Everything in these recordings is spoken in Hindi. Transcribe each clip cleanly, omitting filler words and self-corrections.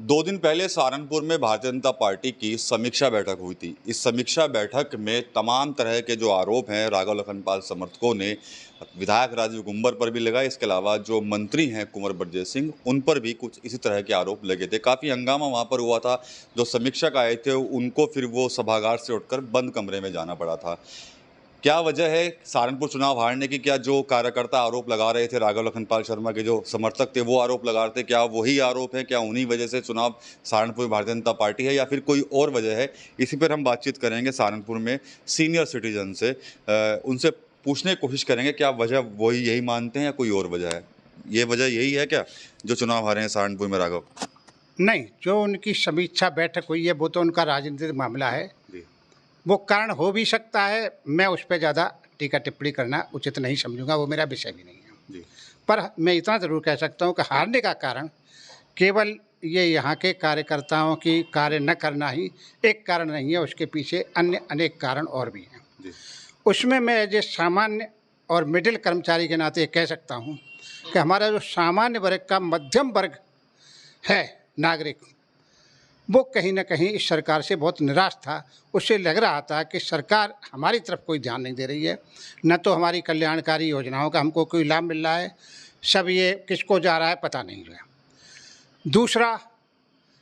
2 दिन पहले सहारनपुर में भारतीय जनता पार्टी की समीक्षा बैठक हुई थी। इस समीक्षा बैठक में तमाम तरह के जो आरोप हैं राघव लखनपाल समर्थकों ने विधायक राजीव गुंबर पर भी लगाए। इसके अलावा जो मंत्री हैं कुंवर बरजेश सिंह, उन पर भी कुछ इसी तरह के आरोप लगे थे। काफ़ी हंगामा वहाँ पर हुआ था। जो समीक्षक आए थे उनको फिर वो सभागार से उठकर बंद कमरे में जाना पड़ा था। क्या वजह है सहारनपुर चुनाव हारने की? क्या जो कार्यकर्ता आरोप लगा रहे थे, राघव लखनपाल शर्मा के जो समर्थक थे वो आरोप लगा रहे थे, क्या वही आरोप है? क्या उन्हीं वजह से चुनाव सहारनपुर भारतीय जनता पार्टी है या फिर कोई और वजह है? इसी पर हम बातचीत करेंगे सहारनपुर में सीनियर सिटीजन से। उनसे पूछने की कोशिश करेंगे क्या वजह वही यही मानते हैं या कोई और वजह है? ये वजह यही है क्या जो चुनाव हारे हैं सहारनपुर में राघव? नहीं, जो उनकी समीक्षा बैठक हुई है वो तो उनका राजनीतिक मामला है। वो कारण हो भी सकता है, मैं उस पर ज़्यादा टीका टिप्पणी करना उचित नहीं समझूंगा, वो मेरा विषय भी नहीं है जी। पर मैं इतना ज़रूर कह सकता हूँ कि हारने का कारण केवल ये यहाँ के कार्यकर्ताओं की कार्य न करना ही एक कारण नहीं है, उसके पीछे अन्य अनेक कारण और भी हैं जी। उसमें मैं एज ए सामान्य और मिडिल कर्मचारी के नाते कह सकता हूँ कि हमारा जो सामान्य वर्ग का मध्यम वर्ग है नागरिक, वो कहीं ना कहीं इस सरकार से बहुत निराश था। उससे लग रहा था कि सरकार हमारी तरफ कोई ध्यान नहीं दे रही है, न तो हमारी कल्याणकारी योजनाओं का हमको कोई लाभ मिल रहा है, सब ये किसको जा रहा है पता नहीं है। दूसरा,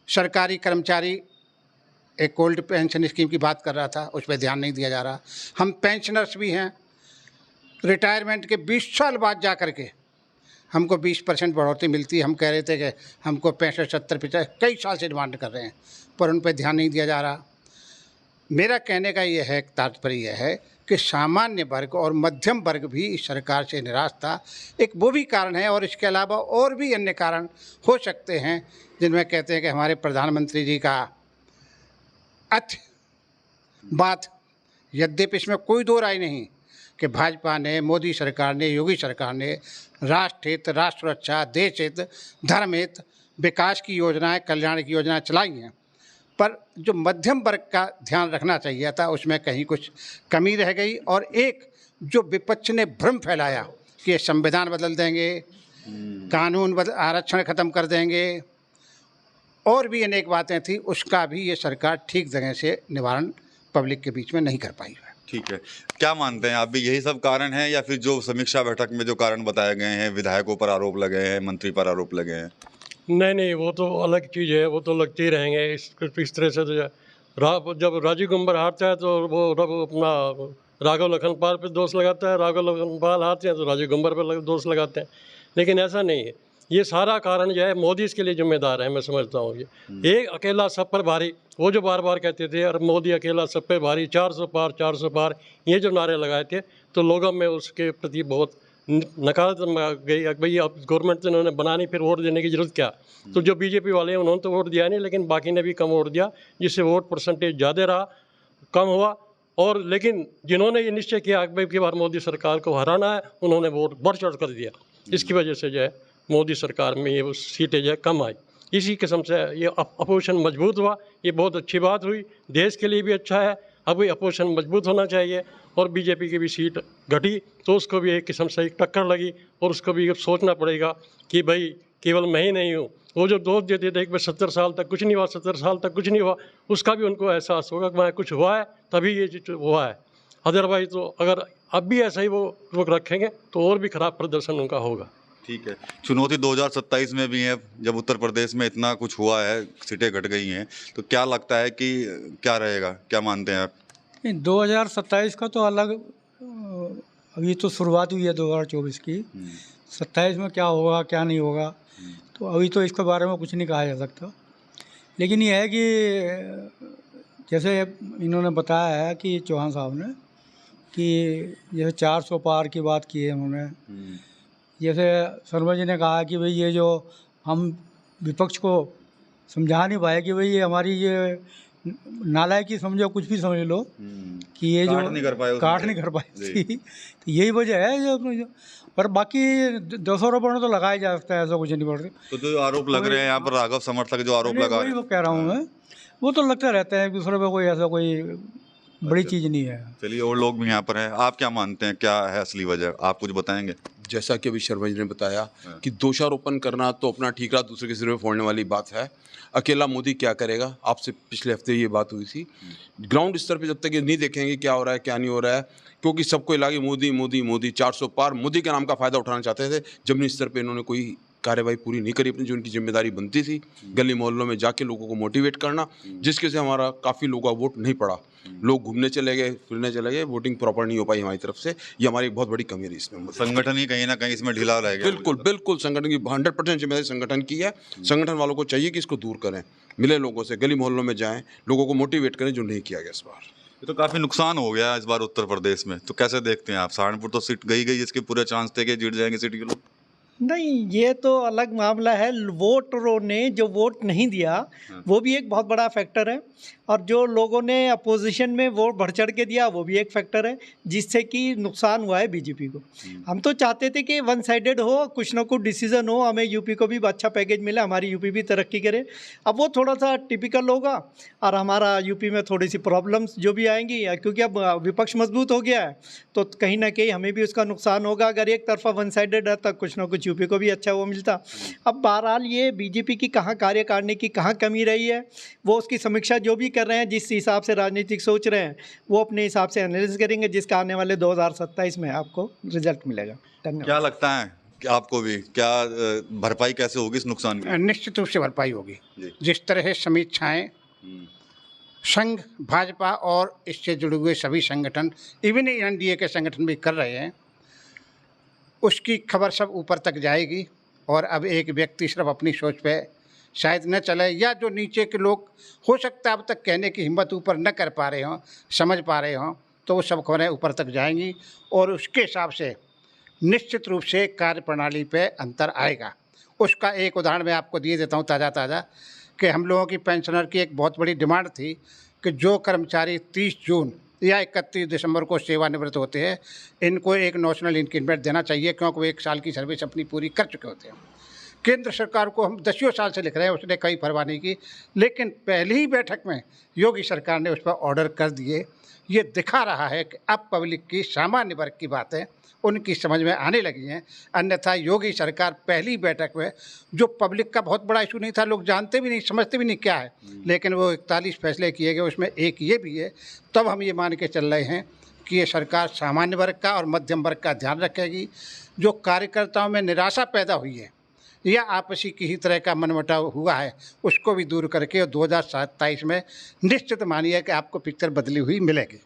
सरकारी कर्मचारी एक ओल्ड पेंशन स्कीम की बात कर रहा था, उस पर ध्यान नहीं दिया जा रहा। हम पेंशनर्स भी हैं, रिटायरमेंट के 20 साल बाद जा कर के हमको 20% बढ़ोतरी मिलती है। हम कह रहे थे कि हमको 65, 70, 50 कई साल से डिमांड कर रहे हैं, पर उन पर ध्यान नहीं दिया जा रहा। मेरा कहने का ये है, तात्पर्य यह है कि सामान्य वर्ग और मध्यम वर्ग भी इस सरकार से निराश था। एक वो भी कारण है और इसके अलावा और भी अन्य कारण हो सकते हैं, जिनमें कहते हैं कि हमारे प्रधानमंत्री जी का बात, यद्यपि इसमें कोई दो राय नहीं कि भाजपा ने, मोदी सरकार ने, योगी सरकार ने राष्ट्र हित, राष्ट्र सुरक्षा, देश हित, धर्म हित, विकास की योजनाएं, कल्याण की योजनाएं चलाई हैं, पर जो मध्यम वर्ग का ध्यान रखना चाहिए था उसमें कहीं कुछ कमी रह गई। और एक जो विपक्ष ने भ्रम फैलाया कि संविधान बदल देंगे, कानून आरक्षण खत्म कर देंगे, और भी अनेक बातें थी, उसका भी ये सरकार ठीक जगह से निवारण पब्लिक के बीच में नहीं कर पाई है। ठीक है, क्या मानते हैं आप भी यही सब कारण है या फिर जो समीक्षा बैठक में जो कारण बताए गए हैं, विधायकों पर आरोप लगे हैं, मंत्री पर आरोप लगे हैं? नहीं, वो तो अलग चीज़ है, वो तो लगते ही रहेंगे। इस तरह से तो जब राजीव गुंबर हारता है तो वो अपना राघव लखनपाल पे दोष लगाता है, राघव लखनपाल हारते हैं तो राजीव गुंबर पर दोष लगाते हैं, लेकिन ऐसा नहीं है। ये सारा कारण जो है मोदी इसके लिए जिम्मेदार है, मैं समझता हूँ। ये एक अकेला सब पर भारी, वो जो बार बार कहते थे और मोदी अकेला सब पे भारी, 400 पार 400 पार, ये जो नारे लगाए थे तो लोगों में उसके प्रति बहुत नकारात्मक गई। भाई अब गवर्नमेंट इन्होंने बनानी, फिर वोट देने की जरूरत क्या? तो जो बीजेपी वाले हैं उन्होंने तो वोट दिया नहीं, लेकिन बाकी ने भी कम वोट दिया, जिससे वोट परसेंटेज ज़्यादा रहा, कम हुआ। और लेकिन जिन्होंने ये निश्चय किया कि भाई की बार मोदी सरकार को हराना है, उन्होंने वोट बढ़ चढ़ कर दिया। इसकी वजह से जो है मोदी सरकार में ये सीटें जो है कम आई। इसी किस्म से ये अपोजिशन मजबूत हुआ, ये बहुत अच्छी बात हुई, देश के लिए भी अच्छा है। अब ये अपोजिशन मजबूत होना चाहिए और बीजेपी की भी सीट घटी तो उसको भी एक किस्म से एक टक्कर लगी और उसको भी सोचना पड़ेगा कि भाई केवल मैं ही नहीं हूँ। वो जो दोस्त देते थे कि 70 साल तक कुछ नहीं हुआ, 70 साल तक कुछ नहीं हुआ, उसका भी उनको एहसास होगा कि वहाँ कुछ हुआ है तभी ये चीज़ हुआ है। अदरवाइज तो अगर अब भी ऐसा ही वो रखेंगे तो और भी खराब प्रदर्शन उनका होगा। ठीक है, चुनौती 2027 में भी है, जब उत्तर प्रदेश में इतना कुछ हुआ है, सीटें घट गई हैं, तो क्या लगता है कि क्या रहेगा? क्या मानते हैं आप? 2027 का तो अलग, अभी तो शुरुआत हुई है 2024 की। 27 में क्या होगा क्या नहीं होगा तो अभी तो इसके बारे में कुछ नहीं कहा जा सकता। लेकिन ये है कि जैसे इन्होंने बताया है कि चौहान साहब ने कि जैसे 400 पार की बात की है उन्होंने, जैसे शर्मा जी ने कहा कि भाई ये जो हम विपक्ष को समझा नहीं पाए कि भाई ये हमारी ये नालायकी समझो, कुछ भी समझ लो कि ये जो काट नहीं कर पाए थी, तो यही वजह है जो। पर बाकी 200 रुपये तो लगाया जा सकता है, ऐसा कुछ नहीं पड़ता। तो जो आरोप लग रहे हैं यहाँ पर राघव समर्थक जो आरोप लगा रहे हैं, वो कह रहा हूँ मैं, वो तो लगता रहता है, दूसरे पे कोई ऐसा कोई बड़ी चीज़ नहीं है। चलिए, और लोग भी यहाँ पर हैं, आप क्या मानते हैं क्या है असली वजह? आप कुछ बताएंगे? जैसा कि अभी शर्मा जी ने बताया कि दोषारोपण करना तो अपना ठीकरा दूसरे के सिर में फोड़ने वाली बात है। अकेला मोदी क्या करेगा, आपसे पिछले हफ्ते ये बात हुई थी। ग्राउंड स्तर पे जब तक ये नहीं देखेंगे क्या हो रहा है क्या नहीं हो रहा है, क्योंकि सबको लगे मोदी मोदी मोदी 400 पार मोदी के नाम का फ़ायदा उठाना चाहते थे। जमीनी स्तर पे इन्होंने कोई कार्यवाही पूरी नहीं करी अपनी, जो उनकी जिम्मेदारी बनती थी। गली मोहल्लों में जाके लोगों को मोटिवेट करना, जिसके से हमारा काफ़ी लोगों का वोट नहीं पड़ा। लोग घूमने चले गए, फिरने चले गए, वोटिंग प्रॉपर नहीं हो पाई हमारी तरफ से। ये हमारी एक बहुत बड़ी कमी रही इसमें। संगठन ही कहीं ना कहीं इसमें ढीला रह गया। बिल्कुल बिल्कुल, संगठन की 100% जिम्मेदारी संगठन की है। संगठन वालों को चाहिए कि इसको दूर करें, मिले लोगों से, गली मोहल्लों में जाएं, लोगों को मोटिवेट करें, जो नहीं किया गया इस बार। ये तो काफी नुकसान हो गया इस बार उत्तर प्रदेश में, तो कैसे देखते हैं आप? सहारनपुर तो सीट गई इसके पूरे चांस थे कि जीत जाएंगे सीट के लोग। नहीं, ये तो अलग मामला है। वोटरों ने जो वोट नहीं दिया वो भी एक बहुत बड़ा फैक्टर है, और जो लोगों ने अपोजिशन में वोट बढ़ चढ़ के दिया वो भी एक फैक्टर है, जिससे कि नुकसान हुआ है बीजेपी को। हम तो चाहते थे कि वन साइडेड हो, कुछ ना कुछ डिसीजन हो, हमें यूपी को भी अच्छा पैकेज मिले, हमारी यूपी भी तरक्की करे। अब वो थोड़ा सा टिपिकल होगा, और हमारा यूपी में थोड़ी सी प्रॉब्लम्स जो भी आएंगी, क्योंकि अब विपक्ष मजबूत हो गया है, तो कहीं ना कहीं हमें भी उसका नुकसान होगा। अगर एक तरफा वन साइडेड है तो कुछ ना कुछ यूपी को भी अच्छा वो मिलता। अब बहरहाल ये बीजेपी की कहाँ कार्यकारिणी की कहाँ कमी रही है, वो उसकी समीक्षा जो भी कर रहे हैं, जिस हिसाब से राजनीतिक सोच रहे हैं, वो अपने हिसाब से एनालिसिस करेंगे, जिसका आने वाले 2027 में आपको रिजल्ट मिलेगा। धन्यवाद। क्या लगता है कि आपको भी, क्या भरपाई कैसे होगी इस नुकसान की? निश्चित रूप से भरपाई होगी। जी। जिस तरह से समीक्षाएं संघ, भाजपा और इससे जुड़े हुए सभी संगठन, इवन एनडीए के संगठन भी कर रहे हैं, उसकी खबर सब ऊपर तक जाएगी। और अब एक व्यक्ति सिर्फ अपनी सोच पे शायद न चले, या जो नीचे के लोग हो सकता है अब तक कहने की हिम्मत ऊपर न कर पा रहे हों, समझ पा रहे हों, तो वो सब खबरें ऊपर तक जाएंगी और उसके हिसाब से निश्चित रूप से कार्यप्रणाली पे अंतर आएगा। उसका एक उदाहरण मैं आपको दिए देता हूँ ताज़ा कि हम लोगों की पेंशनर की एक बहुत बड़ी डिमांड थी कि जो कर्मचारी 30 जून या 31 दिसंबर को सेवानिवृत्त होते हैं, इनको एक नॉशनल इंक्रीमेंट देना चाहिए, क्योंकि वो 1 साल की सर्विस अपनी पूरी कर चुके होते हैं। केंद्र सरकार को हम 10 साल से लिख रहे हैं, उसने कई परवाह नहीं की, लेकिन पहली ही बैठक में योगी सरकार ने उस पर ऑर्डर कर दिए। ये दिखा रहा है कि अब पब्लिक की, सामान्य वर्ग की बातें उनकी समझ में आने लगी हैं। अन्यथा योगी सरकार पहली बैठक में, जो पब्लिक का बहुत बड़ा इशू नहीं था, लोग जानते भी नहीं, समझते भी नहीं क्या है, लेकिन वो 41 फैसले किए गए, उसमें एक ये भी है। तब हम ये मान के चल रहे हैं कि ये सरकार सामान्य वर्ग का और मध्यम वर्ग का ध्यान रखेगी। जो कार्यकर्ताओं में निराशा पैदा हुई है या आपसी किसी तरह का मनमुटाव हुआ है, उसको भी दूर करके 2027 में निश्चित मानिए कि आपको पिक्चर बदली हुई मिलेगी।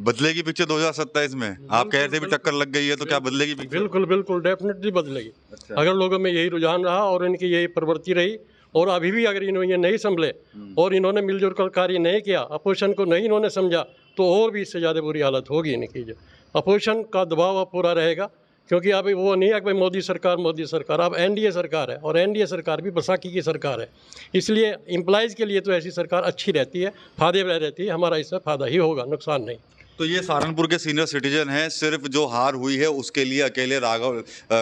बदलेगी पिक्चर 2027 में? आप कह रहे थे भी टक्कर लग गई है, तो क्या बदलेगी पिक्चर? बिल्कुल बिल्कुल, डेफिनेटली बदलेगी। अगर लोगों में यही रुझान रहा और इनकी यही प्रवृत्ति रही, और अभी भी अगर इन्होंने ये नहीं संभले और इन्होंने मिलजुल कर कार्य नहीं किया, अपोजिशन को नहीं इन्होंने समझा, तो और भी इससे ज़्यादा बुरी हालत होगी इनकी। जो अपोजिशन का दबाव अब पूरा रहेगा, क्योंकि अभी वो नहीं है कि मोदी सरकार, अब एनडीए सरकार है, और एनडीए सरकार भी बैसाखी की सरकार है। इसलिए एम्प्लॉइज़ के लिए तो ऐसी सरकार अच्छी रहती है, फायदे में रहती है। हमारा इससे फ़ायदा ही होगा, नुकसान नहीं। तो ये सहारनपुर के सीनियर सिटीजन हैं, सिर्फ जो हार हुई है उसके लिए अकेले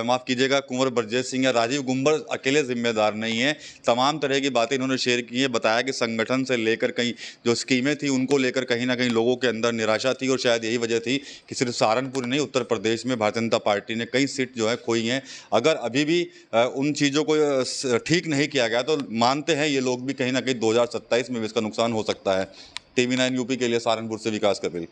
माफ़ कीजिएगा, कुंवर ब्रजेश सिंह या राजीव गुंबर अकेले जिम्मेदार नहीं है। तमाम तरह की बातें इन्होंने शेयर की है। बताया कि संगठन से लेकर कहीं जो स्कीमें थी, उनको लेकर कहीं ना कहीं लोगों के अंदर निराशा थी, और शायद यही वजह थी कि सिर्फ सहारनपुर नहीं, उत्तर प्रदेश में भारतीय जनता पार्टी ने कई सीट जो है खोई हैं। अगर अभी भी उन चीज़ों को ठीक नहीं किया गया, तो मानते हैं ये लोग भी कहीं ना कहीं 2027 में भी इसका नुकसान हो सकता है। TV9 यूपी के लिए सहारनपुर से विकास कपिल।